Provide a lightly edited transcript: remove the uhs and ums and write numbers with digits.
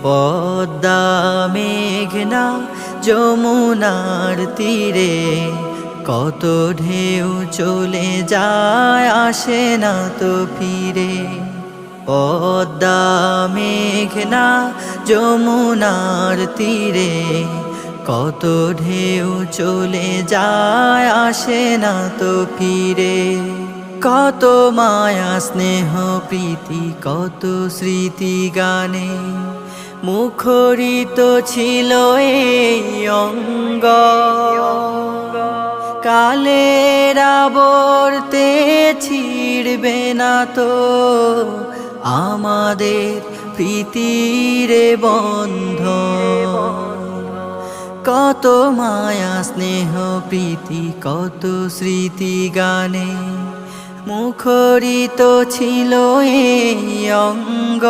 পদ্মা মেঘনা যমুনার তীরে কত ঢেউ চলে যায় আসে না তো ফিরে। পদ্মা মেঘনা যমুনার তীরে কত ঢেউ চলে যায় আসে না তো ফিরে। কত মায়া স্নেহ প্রীতি কত স্মৃতি গানে মুখরিত ছিল এই অঙ্গ। কালের আবর্তে ছিড়বে না তো আমাদের প্রীতির বন্ধন। কত মায়া স্নেহ প্রীতি কত স্মৃতি গানে মুখরিত ছিল এই অঙ্গ।